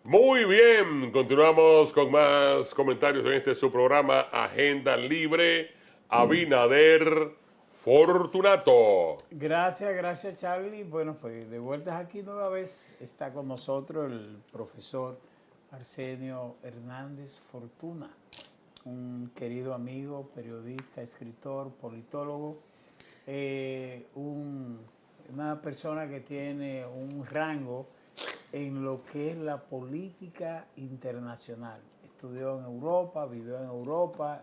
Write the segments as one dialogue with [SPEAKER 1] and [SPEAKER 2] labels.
[SPEAKER 1] Muy bien, continuamos con más comentarios en este su programa Agenda Libre. Abinader Fortunato.
[SPEAKER 2] Gracias Charlie. Bueno, pues de vueltas aquí nueva vez está con nosotros el profesor Arsenio Hernández Fortuna, un querido amigo, periodista, escritor, politólogo, una persona que tiene un rango en lo que es la política internacional. Estudió en Europa, vivió en Europa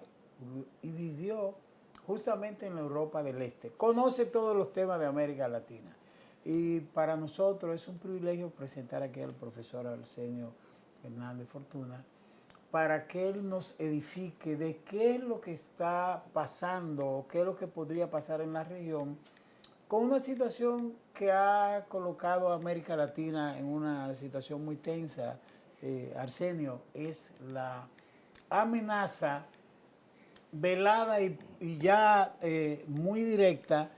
[SPEAKER 2] y vivió justamente en la Europa del Este. Conoce todos los temas de América Latina. Y para nosotros es un privilegio presentar aquí al profesor Arsenio Hernández Fortuna para que él nos edifique de qué es lo que está pasando o qué es lo que podría pasar en la región con una situación que ha colocado a América Latina en una situación muy tensa. Arsenio, es la amenaza velada y ya muy directa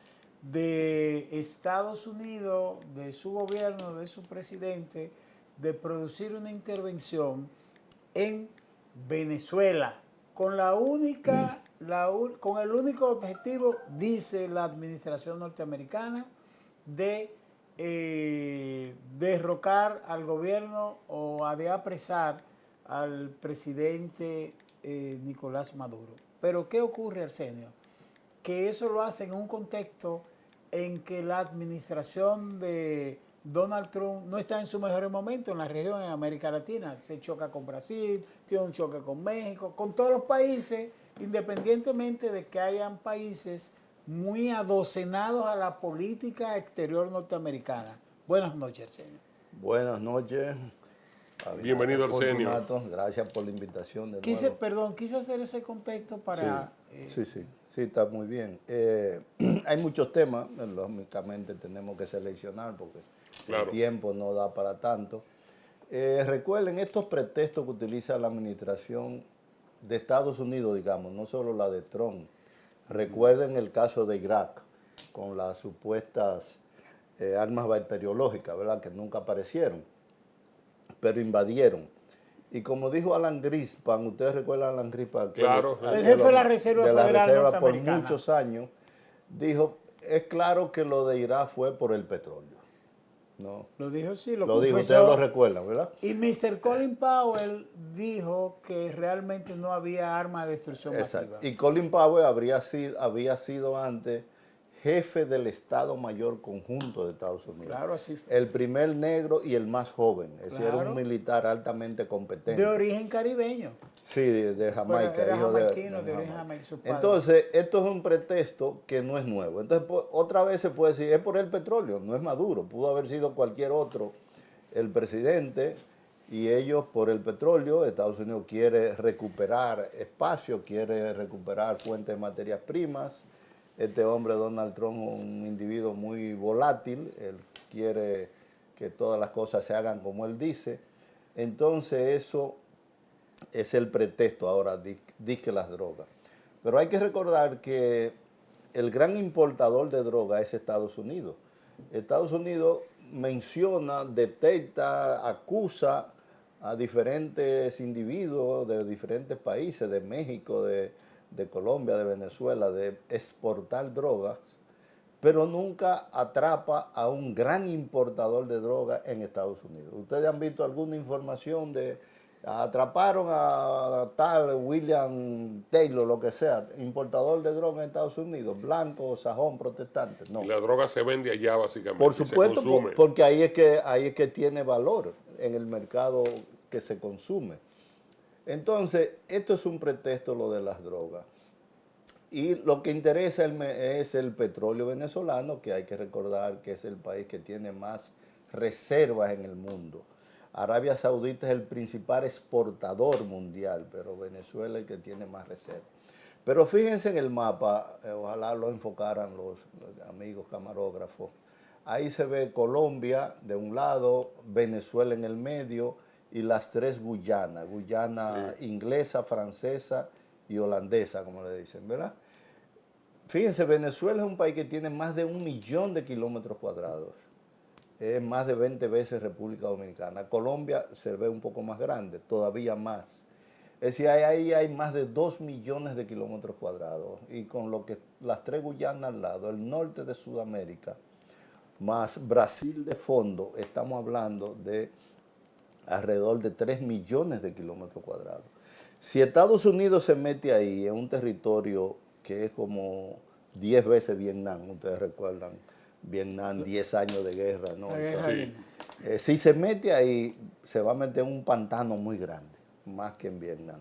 [SPEAKER 2] de Estados Unidos, de su gobierno, de su presidente, de producir una intervención en Venezuela con con el único objetivo, dice la administración norteamericana, de derrocar al gobierno o de apresar al presidente Nicolás Maduro. Pero ¿qué ocurre, Arsenio? Que eso lo hace en un contexto en que la administración de Donald Trump no está en su mejor momento en la región, en América Latina. Se choca con Brasil, tiene un choque con México, con todos los países, independientemente de que hayan países muy adocenados a la política exterior norteamericana. Buenas noches, señor.
[SPEAKER 3] Buenas noches,
[SPEAKER 1] Bienvenido,
[SPEAKER 3] Abinader
[SPEAKER 1] Arsenio.
[SPEAKER 3] Fortunato. Gracias por la invitación de
[SPEAKER 2] Quise,
[SPEAKER 3] nuevo.
[SPEAKER 2] perdón, quise hacer ese contexto para...
[SPEAKER 3] Sí, está muy bien. Hay muchos temas, lógicamente tenemos que seleccionar porque el
[SPEAKER 1] Claro.
[SPEAKER 3] tiempo no da para tanto. Recuerden estos pretextos que utiliza la administración de Estados Unidos, digamos, no solo la de Trump. Recuerden el caso de Irak, con las supuestas armas bacteriológicas, ¿verdad?, que nunca aparecieron, pero invadieron. Y como dijo Alan Greenspan, ustedes recuerdan a Alan Greenspan,
[SPEAKER 1] Claro.
[SPEAKER 2] El jefe de la Reserva Federal
[SPEAKER 3] por
[SPEAKER 2] norteamericana.
[SPEAKER 3] muchos años, dijo, es claro que lo de Irak fue por el petróleo. ¿No?
[SPEAKER 2] Lo dijo, sí, lo
[SPEAKER 3] dijo,
[SPEAKER 2] confesó.
[SPEAKER 3] ustedes lo recuerdan, ¿verdad?
[SPEAKER 2] Y Mr. Colin Powell dijo que realmente no había arma de destrucción masiva.
[SPEAKER 3] Y Colin Powell había sido antes jefe del Estado Mayor Conjunto de Estados Unidos.
[SPEAKER 2] Claro, así fue.
[SPEAKER 3] El primer negro y el más joven. Es decir, era
[SPEAKER 2] Claro.
[SPEAKER 3] un militar altamente competente.
[SPEAKER 2] De origen caribeño.
[SPEAKER 3] Sí, de Jamaica.
[SPEAKER 2] Pero era
[SPEAKER 3] hijo
[SPEAKER 2] jamaiquino, de
[SPEAKER 3] Jamaica.
[SPEAKER 2] origen jamaiquino, su padre.
[SPEAKER 3] Entonces, esto es un pretexto que no es nuevo. Entonces, otra vez se puede decir, es por el petróleo, no es Maduro. Pudo haber sido cualquier otro el presidente y ellos por el petróleo. Estados Unidos quiere recuperar espacio, quiere recuperar fuentes de materias primas. Este hombre, Donald Trump, un individuo muy volátil, él quiere que todas las cosas se hagan como él dice. Entonces eso es el pretexto ahora, que las drogas. Pero hay que recordar que el gran importador de drogas es Estados Unidos. Estados Unidos menciona, detecta, acusa a diferentes individuos de diferentes países, de México, de Colombia, de Venezuela, de exportar drogas, pero nunca atrapa a un gran importador de drogas en Estados Unidos. ¿Ustedes han visto alguna información de atraparon a tal William Taylor, lo que sea, importador de drogas en Estados Unidos, blanco, sajón, protestante? No.
[SPEAKER 1] Y la droga se vende allá básicamente.
[SPEAKER 3] Por supuesto,
[SPEAKER 1] se consume.
[SPEAKER 3] porque ahí es que tiene valor en el mercado que se consume. Entonces, esto es un pretexto lo de las drogas. Y lo que interesa es el petróleo venezolano, que hay que recordar que es el país que tiene más reservas en el mundo. Arabia Saudita es el principal exportador mundial, pero Venezuela es el que tiene más reservas. Pero fíjense en el mapa, ojalá lo enfocaran los amigos camarógrafos. Ahí se ve Colombia de un lado, Venezuela en el medio y las tres Guyanas, Guyana sí, inglesa, francesa y holandesa, como le dicen, ¿verdad? Fíjense, Venezuela es un país que tiene más de 1 millón de kilómetros cuadrados. es más de 20 veces República Dominicana. Colombia se ve un poco más grande, todavía más. Es decir, ahí hay más de 2 millones de kilómetros cuadrados. Y con lo que las tres Guyanas al lado, el norte de Sudamérica, más Brasil de fondo, estamos hablando de alrededor de 3 millones de kilómetros cuadrados. Si Estados Unidos se mete ahí en un territorio que es como 10 veces Vietnam, ustedes recuerdan, Vietnam, 10 años de guerra, ¿no?
[SPEAKER 1] Sí.
[SPEAKER 3] Si se mete ahí, se va a meter en un pantano muy grande, más que en Vietnam.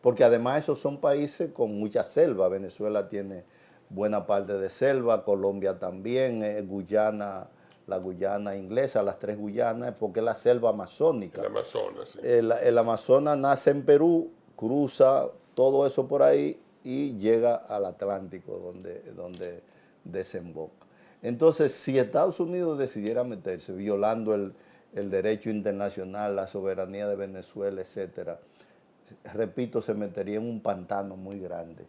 [SPEAKER 3] Porque además esos son países con mucha selva. Venezuela tiene buena parte de selva, Colombia también, Guyana, la Guyana inglesa, las tres Guyanas, porque es la selva amazónica.
[SPEAKER 1] El Amazonas, sí.
[SPEAKER 3] El Amazonas nace en Perú, cruza todo eso por ahí y llega al Atlántico, donde desemboca. Entonces, si Estados Unidos decidiera meterse, violando el derecho internacional, la soberanía de Venezuela, etcétera, repito, se metería en un pantano muy grande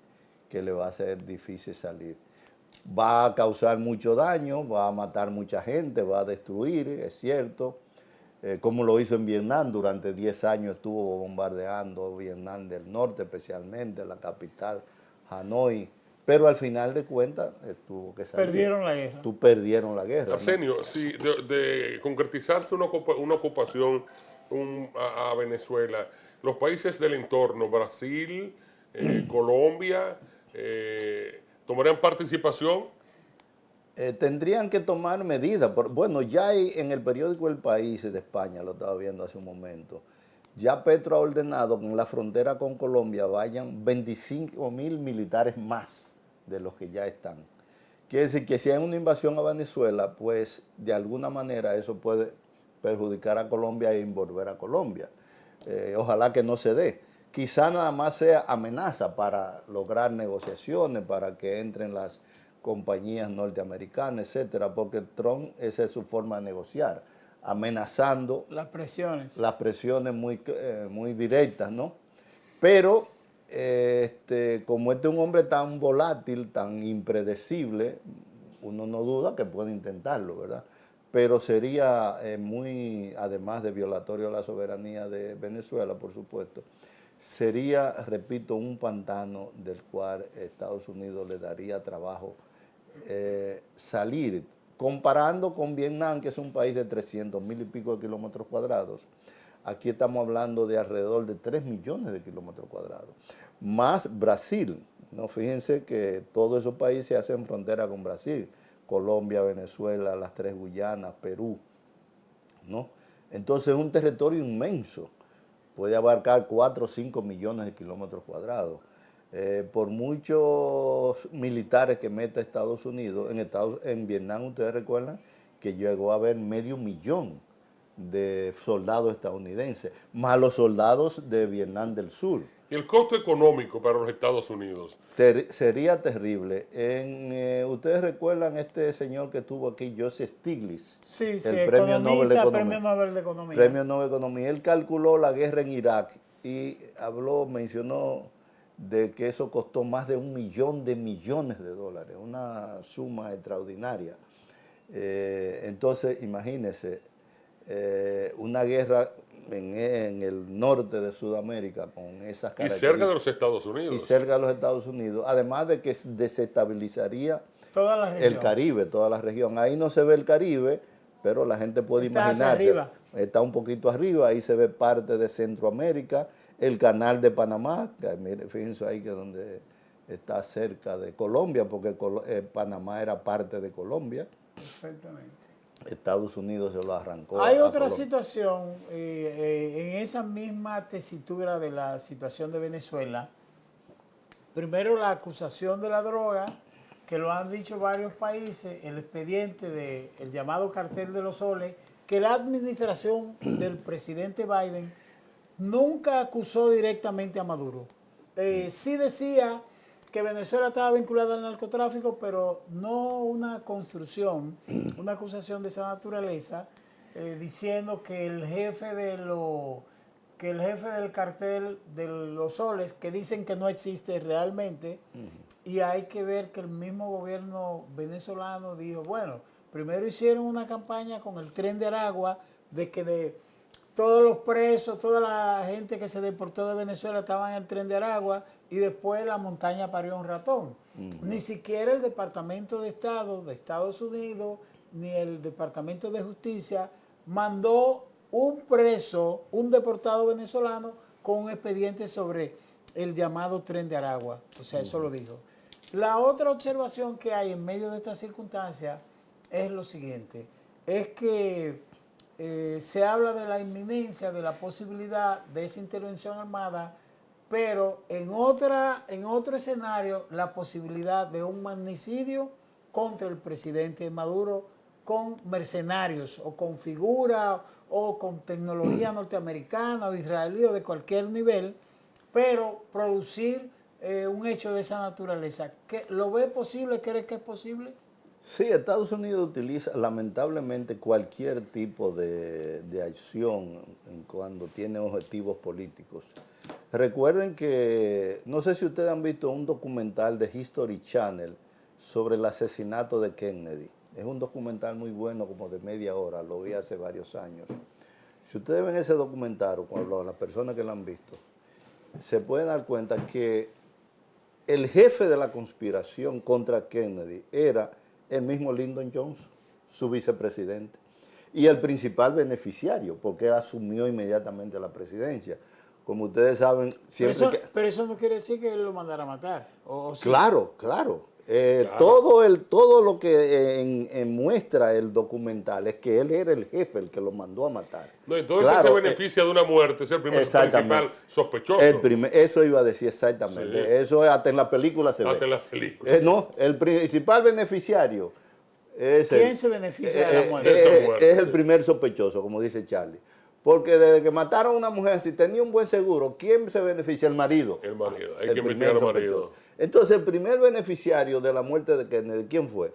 [SPEAKER 3] que le va a ser difícil salir. Va a causar mucho daño, va a matar mucha gente, va a destruir, es cierto, como lo hizo en Vietnam. Durante 10 años estuvo bombardeando Vietnam del Norte, especialmente la capital, Hanoi, pero al final de cuentas tuvo que salir.
[SPEAKER 2] Perdieron la guerra.
[SPEAKER 3] Perdieron la guerra.
[SPEAKER 1] Arsenio,
[SPEAKER 3] ¿no?
[SPEAKER 1] si de concretizarse una ocupación a Venezuela, los países del entorno, Brasil, Colombia, ¿tomarían participación?
[SPEAKER 3] Tendrían que tomar medidas. Bueno, ya hay en el periódico El País de España, lo estaba viendo hace un momento, ya Petro ha ordenado que en la frontera con Colombia vayan 25.000 militares más de los que ya están. Quiere decir que si hay una invasión a Venezuela, pues de alguna manera eso puede perjudicar a Colombia e envolver a Colombia. Ojalá que no se dé. Quizá nada más sea amenaza para lograr negociaciones, para que entren las compañías norteamericanas, etcétera, porque Trump, esa es su forma de negociar, amenazando
[SPEAKER 2] Las presiones.
[SPEAKER 3] las presiones muy directas, ¿no? Pero como este es un hombre tan volátil, tan impredecible, uno no duda que puede intentarlo, ¿verdad? Pero sería muy, además de violatorio a la soberanía de Venezuela, por supuesto, sería, repito, un pantano del cual Estados Unidos le daría trabajo salir. Comparando con Vietnam, que es un país de 300.000 y pico de kilómetros cuadrados, aquí estamos hablando de alrededor de 3 millones de kilómetros cuadrados. Más Brasil, ¿no? Fíjense que todos esos países hacen frontera con Brasil. Colombia, Venezuela, las tres Guyanas, Perú, ¿no? Entonces es un territorio inmenso. Puede abarcar 4 o 5 millones de kilómetros cuadrados. Por muchos militares que meta Estados Unidos, en Vietnam ustedes recuerdan que llegó a haber 500.000 de soldados estadounidenses, más los soldados de Vietnam del Sur.
[SPEAKER 1] ¿Y el costo económico para los Estados Unidos?
[SPEAKER 3] Sería terrible. Ustedes recuerdan este señor que estuvo aquí, Joseph Stiglitz,
[SPEAKER 2] Sí, sí,
[SPEAKER 3] el Premio Nobel de Economía.
[SPEAKER 2] Premio Nobel de Economía.
[SPEAKER 3] Premio Nobel de Economía. Él calculó la guerra en Irak y mencionó de que eso costó más de 1 millón de millones de dólares, una suma extraordinaria. Entonces, imagínense, una guerra en el norte de Sudamérica con esas características.
[SPEAKER 1] Y cerca de los Estados Unidos.
[SPEAKER 3] Y cerca de los Estados Unidos, además de que desestabilizaría
[SPEAKER 2] toda la región.
[SPEAKER 3] el Caribe, toda la región. Ahí no se ve el Caribe, pero la gente puede imaginarse. Está un poquito arriba, ahí se ve parte de Centroamérica, el canal de Panamá, que fíjense ahí que donde está cerca de Colombia, porque Panamá era parte de Colombia.
[SPEAKER 2] Perfectamente.
[SPEAKER 3] Estados Unidos se lo arrancó.
[SPEAKER 2] Hay otra situación, en esa misma tesitura de la situación de Venezuela. Primero, la acusación de la droga, que lo han dicho varios países, el expediente del llamado cartel de los soles, que la administración del presidente Biden nunca acusó directamente a Maduro. Sí decía que Venezuela estaba vinculada al narcotráfico, pero no una construcción, una acusación de esa naturaleza, diciendo que el jefe del cartel de los soles, que dicen que no existe realmente, y hay que ver que el mismo gobierno venezolano dijo, bueno, Primero hicieron una campaña con el Tren de Aragua de que de todos los presos, toda la gente que se deportó de Venezuela estaba en el Tren de Aragua y después la montaña parió un ratón. Ni siquiera el Departamento de Estado de Estados Unidos ni el Departamento de Justicia mandó un preso, un deportado venezolano con un expediente sobre el llamado Tren de Aragua. O sea, eso lo dijo. La otra observación que hay en medio de esta circunstancia es lo siguiente, es que se habla de la inminencia, de la posibilidad de esa intervención armada, pero en otro escenario la posibilidad de un magnicidio contra el presidente Maduro con mercenarios o con figuras o con tecnología norteamericana o israelí o de cualquier nivel, pero producir un hecho de esa naturaleza. ¿Lo ve posible? ¿Cree que es posible?
[SPEAKER 3] Sí, Estados Unidos utiliza lamentablemente cualquier tipo de acción cuando tiene objetivos políticos. Recuerden que, no sé si ustedes han visto un documental de History Channel sobre el asesinato de Kennedy. Es un documental muy bueno, como de media hora, lo vi hace varios años. Si ustedes ven ese documental, o las personas que lo han visto, se pueden dar cuenta que el jefe de la conspiración contra Kennedy era el mismo Lyndon Johnson, su vicepresidente, y el principal beneficiario, porque él asumió inmediatamente la presidencia. Como ustedes saben, siempre
[SPEAKER 2] pero eso no quiere decir que él lo mandara a matar. ¿O sí?
[SPEAKER 3] Claro, claro.
[SPEAKER 1] Claro.
[SPEAKER 3] Todo lo que muestra el documental es que él era el jefe, el que lo mandó a matar.
[SPEAKER 1] No, y todo
[SPEAKER 3] Claro,
[SPEAKER 1] el que se beneficia de una muerte es el primer principal sospechoso.
[SPEAKER 3] Eso iba a decir exactamente.
[SPEAKER 1] Sí.
[SPEAKER 3] Eso hasta en la película se ve.
[SPEAKER 1] Hasta en las películas.
[SPEAKER 3] No, el principal beneficiario es
[SPEAKER 2] ¿Quién se beneficia de la muerte?
[SPEAKER 1] de esa muerte,
[SPEAKER 3] es el
[SPEAKER 1] sí.
[SPEAKER 3] primer sospechoso, como dice Charlie. Porque desde que mataron a una mujer, si tenía un buen seguro, ¿quién se beneficia? El marido.
[SPEAKER 1] El marido. Hay
[SPEAKER 3] El
[SPEAKER 1] que
[SPEAKER 3] primer
[SPEAKER 1] investigar al marido.
[SPEAKER 3] sospechoso. Entonces, el primer beneficiario de la muerte de Kennedy, ¿quién fue?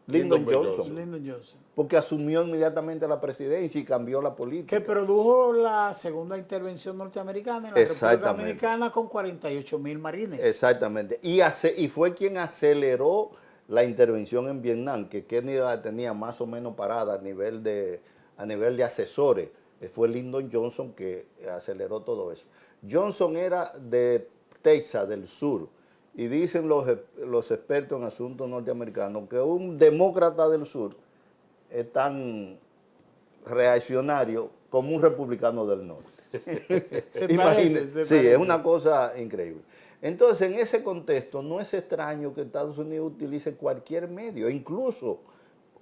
[SPEAKER 3] Lyndon Johnson.
[SPEAKER 2] Lyndon Johnson.
[SPEAKER 3] Porque asumió inmediatamente la presidencia y cambió la política.
[SPEAKER 2] Que produjo la segunda intervención norteamericana en la República
[SPEAKER 3] Exactamente.
[SPEAKER 2] Dominicana con 48,000 marines.
[SPEAKER 3] Exactamente. Y fue quien aceleró la intervención en Vietnam, que Kennedy la tenía más o menos parada a nivel de asesores. Fue Lyndon Johnson que aceleró todo eso. Johnson era de Texas, del sur, y dicen los expertos en asuntos norteamericanos que un demócrata del sur es tan reaccionario como un republicano del norte. Imagínense, sí, es una cosa increíble. Entonces, en ese contexto, no es extraño que Estados Unidos utilice cualquier medio, incluso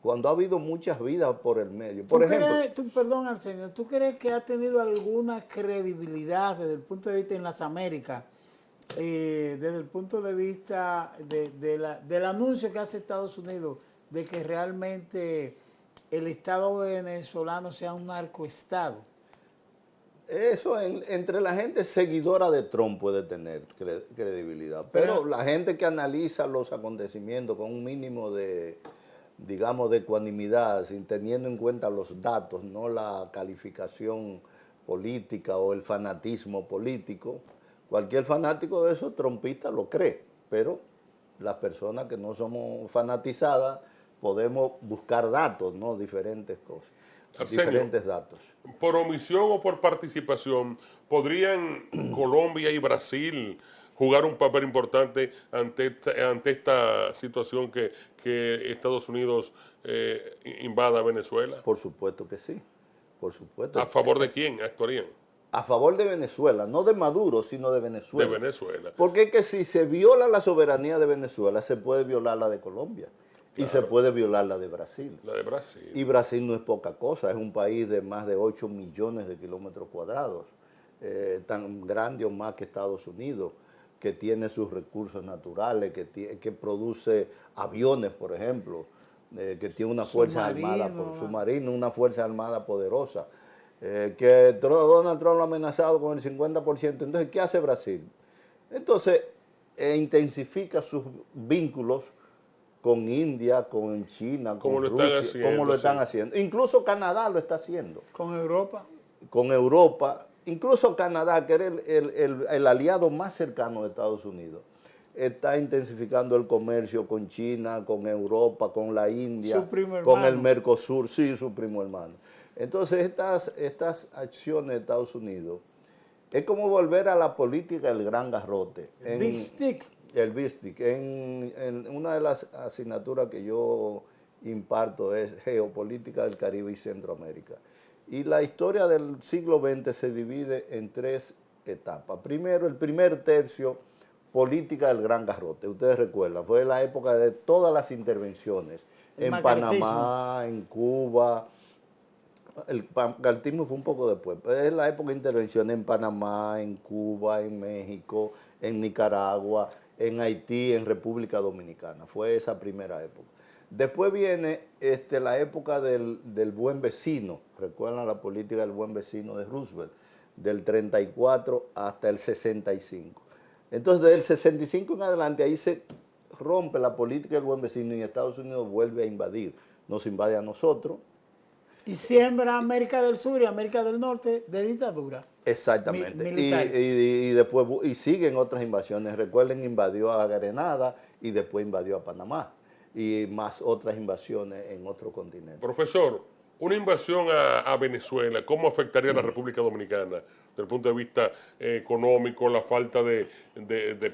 [SPEAKER 3] cuando ha habido muchas vidas por el medio. Por ejemplo,
[SPEAKER 2] Perdón, Arsenio, ¿tú crees que ha tenido alguna credibilidad desde el punto de vista en las Américas, desde el punto de vista del anuncio que hace Estados Unidos de que realmente el Estado venezolano sea un narcoestado?
[SPEAKER 3] eso entre la gente seguidora de Trump puede tener credibilidad, pero la gente que analiza los acontecimientos con un mínimo de, digamos, de ecuanimidad, sin teniendo en cuenta los datos, no la calificación política o el fanatismo político. Cualquier fanático de esos trumpistas lo cree, pero las personas que no somos fanatizadas podemos buscar datos, ¿no? Diferentes cosas,
[SPEAKER 1] Arsenio,
[SPEAKER 3] diferentes datos.
[SPEAKER 1] Por omisión o por participación, ¿podrían Colombia y Brasil jugar un papel importante ante esta situación que Estados Unidos invada Venezuela?
[SPEAKER 3] Por supuesto que sí, por supuesto.
[SPEAKER 1] ¿A favor de quién actuarían?
[SPEAKER 3] A favor de Venezuela, no de Maduro, sino de Venezuela.
[SPEAKER 1] De Venezuela.
[SPEAKER 3] Porque es que si se viola la soberanía de Venezuela, se puede violar la de Colombia. Y se puede violar la de Brasil.
[SPEAKER 1] La de Brasil.
[SPEAKER 3] Y Brasil no es poca cosa, es un país de más de 8 millones de kilómetros cuadrados, tan grande o más que Estados Unidos, que tiene sus recursos naturales, que produce aviones, por ejemplo, que tiene una fuerza armada, submarino, una fuerza armada poderosa, que Donald Trump lo ha amenazado con el 50%. Entonces, ¿qué hace Brasil? Entonces, intensifica sus vínculos con India, con China, con Rusia, como lo están haciendo. Incluso Canadá lo está haciendo.
[SPEAKER 2] ¿Con Europa?
[SPEAKER 3] Con Europa. Incluso Canadá, que era el aliado más cercano de Estados Unidos, está intensificando el comercio con China, con Europa, con la India,
[SPEAKER 2] Su primo
[SPEAKER 3] con el
[SPEAKER 2] hermano.
[SPEAKER 3] Mercosur, sí, su primo hermano. Entonces, estas acciones de Estados Unidos es como volver a la política del gran garrote.
[SPEAKER 2] Big Stick.
[SPEAKER 3] El Big Stick. En una de las asignaturas que yo imparto es Geopolítica del Caribe y Centroamérica. Y la historia del siglo XX se divide en 3 etapas. Primero, el primer tercio, política del gran garrote. Ustedes recuerdan, fue la época de todas las intervenciones.
[SPEAKER 2] El
[SPEAKER 3] En
[SPEAKER 2] macartismo.
[SPEAKER 3] Panamá, en Cuba. El macartismo fue un poco después, pero es la época de intervención en Panamá, en Cuba, en México, en Nicaragua, en Haití, en República Dominicana. Fue esa primera época. Después viene la época del buen vecino. Recuerdan la política del buen vecino de Roosevelt, del 34 hasta el 65. Entonces, desde el 65 en adelante, ahí se rompe la política del buen vecino y Estados Unidos vuelve a invadir. Nos invade a nosotros.
[SPEAKER 2] Y siembra América del Sur y América del Norte de dictadura.
[SPEAKER 3] Exactamente.
[SPEAKER 2] Militares.
[SPEAKER 3] Y después y siguen otras invasiones. Recuerden, invadió a Grenada y después invadió a Panamá. Y más otras invasiones en otro continente.
[SPEAKER 1] Profesor, una invasión a Venezuela, ¿cómo afectaría a la República Dominicana desde el punto de vista económico, la falta de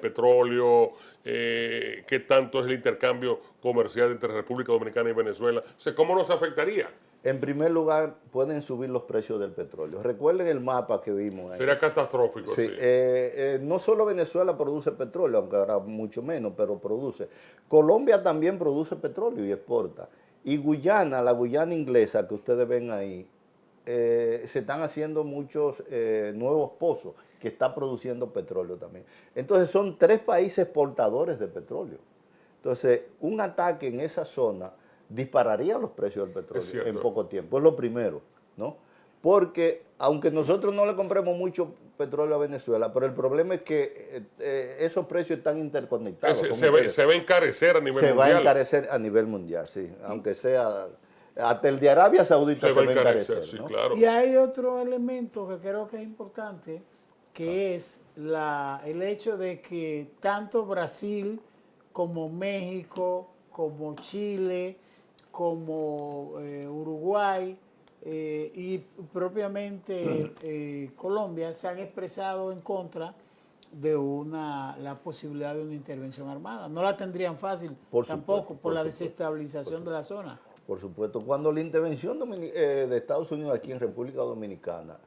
[SPEAKER 1] petróleo, qué tanto es el intercambio comercial entre República Dominicana y Venezuela? O sea, ¿cómo nos afectaría?
[SPEAKER 3] En primer lugar, pueden subir los precios del petróleo. Recuerden el mapa que vimos ahí.
[SPEAKER 1] Sería catastrófico,
[SPEAKER 3] Sí,
[SPEAKER 1] sí.
[SPEAKER 3] no solo Venezuela produce petróleo, aunque ahora mucho menos, pero produce. Colombia también produce petróleo y exporta. Y Guyana, la Guyana inglesa que ustedes ven ahí, se están haciendo muchos nuevos pozos que está produciendo petróleo también. Entonces son 3 países exportadores de petróleo. Entonces, un ataque en esa zona dispararía los precios del petróleo en poco tiempo. Es lo primero, ¿no? Porque aunque nosotros no le compremos mucho petróleo a Venezuela, pero el problema es que esos precios están interconectados.
[SPEAKER 1] Se va a encarecer a nivel mundial.
[SPEAKER 3] Se va a encarecer a nivel mundial, sí. Aunque sea, hasta el de Arabia Saudita se va a encarecer,
[SPEAKER 1] sí,
[SPEAKER 3] ¿no?
[SPEAKER 1] claro.
[SPEAKER 2] Y hay otro elemento que creo que es importante, que es el hecho de que tanto Brasil como México, como Chile, como Uruguay y propiamente Colombia se han expresado en contra de la posibilidad de una intervención armada. No la tendrían fácil tampoco por la desestabilización de la zona.
[SPEAKER 3] Por supuesto, cuando la intervención de Estados Unidos aquí en República Dominicana,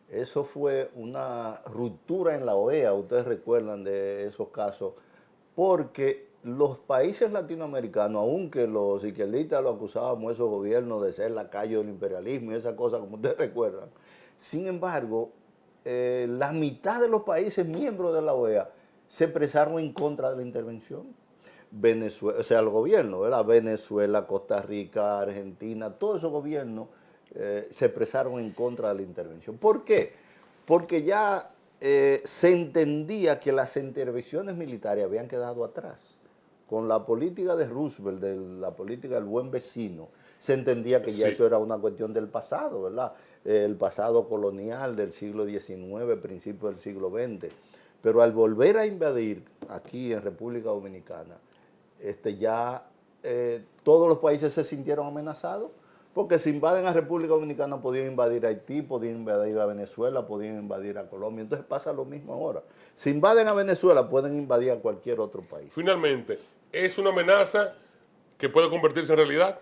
[SPEAKER 3] eso fue una ruptura en la OEA, ustedes recuerdan de esos casos, porque los países latinoamericanos, aunque los izquierdistas lo acusábamos, esos gobiernos de ser lacayo del imperialismo y esas cosas, como ustedes recuerdan, sin embargo, la mitad de los países miembros de la OEA se expresaron en contra de la intervención. Venezuela, o sea, el gobierno, ¿verdad? Venezuela, Costa Rica, Argentina, todos esos gobiernos se expresaron en contra de la intervención. ¿Por qué? Porque ya se entendía que las intervenciones militares habían quedado atrás. Con la política de Roosevelt, de la política del buen vecino, se entendía que ya eso era una cuestión del pasado, ¿verdad? El pasado colonial del siglo XIX, principio del siglo XX. Pero al volver a invadir aquí en República Dominicana, ya todos los países se sintieron amenazados, porque si invaden a República Dominicana podían invadir a Haití, podían invadir a Venezuela, podían invadir a Colombia. Entonces pasa lo mismo ahora. Si invaden a Venezuela, pueden invadir a cualquier otro país.
[SPEAKER 1] Finalmente, ¿es una amenaza que puede convertirse en realidad?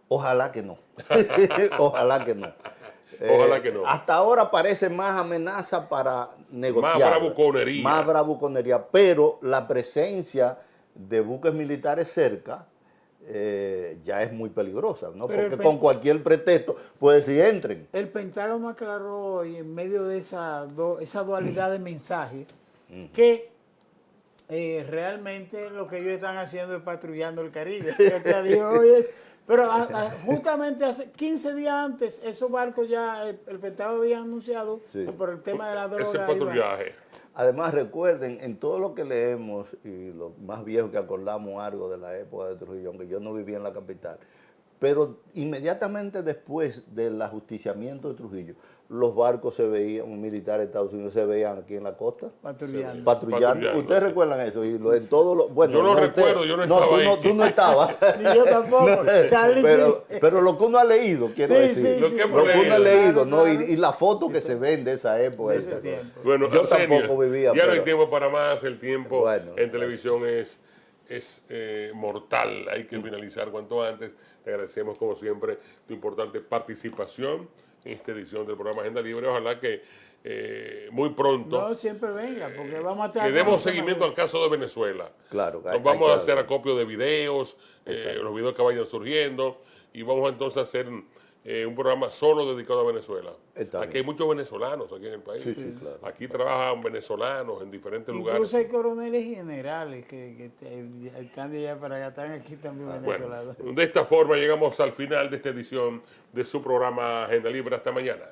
[SPEAKER 3] Ojalá que no. Ojalá que no.
[SPEAKER 1] Ojalá que no.
[SPEAKER 3] Hasta ahora parece más amenaza para negociar.
[SPEAKER 1] Más bravuconería.
[SPEAKER 3] Más bravuconería, pero la presencia de buques militares cerca ya es muy peligrosa, ¿no?
[SPEAKER 2] Pero
[SPEAKER 3] porque con cualquier pretexto puede decir entren.
[SPEAKER 2] El Pentágono aclaró hoy, en medio de esa dualidad de mensajes, que realmente lo que ellos están haciendo es patrullando el Caribe. O sea, dijo, oye, pero justamente hace 15 días antes, esos barcos ya, el Pentágono había anunciado que por el tema de la droga.
[SPEAKER 1] Ese patrullaje.
[SPEAKER 3] Además, recuerden, en todo lo que leemos, y lo más viejo que acordamos algo de la época de Trujillo, aunque yo no vivía en la capital, pero inmediatamente después del ajusticiamiento de Trujillo, los barcos se veían, militares de Estados Unidos se veían aquí en la costa.
[SPEAKER 2] Patrullando.
[SPEAKER 3] Patrullando. ¿Ustedes recuerdan eso? Y en todos los, bueno,
[SPEAKER 1] Yo no recuerdo,
[SPEAKER 3] usted,
[SPEAKER 1] yo no estaba ahí.
[SPEAKER 3] Tú no estabas.
[SPEAKER 2] Ni yo tampoco. Charlie sí.
[SPEAKER 3] Pero lo que uno ha leído, quiero
[SPEAKER 2] Sí,
[SPEAKER 3] decir.
[SPEAKER 2] sí,
[SPEAKER 1] Lo
[SPEAKER 2] sí.
[SPEAKER 1] que
[SPEAKER 3] Lo que uno ha
[SPEAKER 2] Claro,
[SPEAKER 3] leído, ¿no?
[SPEAKER 2] claro.
[SPEAKER 3] Y la foto que se ven de esa época.
[SPEAKER 2] De ese tiempo.
[SPEAKER 1] Bueno,
[SPEAKER 3] Yo
[SPEAKER 1] Arsenio,
[SPEAKER 3] tampoco vivía.
[SPEAKER 1] Ya no hay
[SPEAKER 3] pero-
[SPEAKER 1] tiempo para más, el tiempo
[SPEAKER 3] Bueno,
[SPEAKER 1] en televisión es mortal, hay que finalizar cuanto antes. Te agradecemos como siempre tu importante participación en esta edición del programa Agenda Libre. Ojalá que muy pronto
[SPEAKER 2] No, siempre venga, porque vamos a estar...
[SPEAKER 1] le demos seguimiento al caso de Venezuela.
[SPEAKER 3] Claro,
[SPEAKER 1] Nos vamos a hacer acopio de videos, los videos que vayan surgiendo, y vamos entonces a hacer un programa solo dedicado a Venezuela.
[SPEAKER 3] Está
[SPEAKER 1] Aquí
[SPEAKER 3] bien.
[SPEAKER 1] hay muchos venezolanos aquí en el país.
[SPEAKER 3] Sí, claro.
[SPEAKER 1] Aquí trabajan venezolanos en diferentes
[SPEAKER 2] Incluso
[SPEAKER 1] lugares.
[SPEAKER 2] hay coroneles generales que están de allá para acá, están aquí también venezolanos.
[SPEAKER 1] Bueno, de esta forma llegamos al final de esta edición de su programa Agenda Libre. Hasta mañana.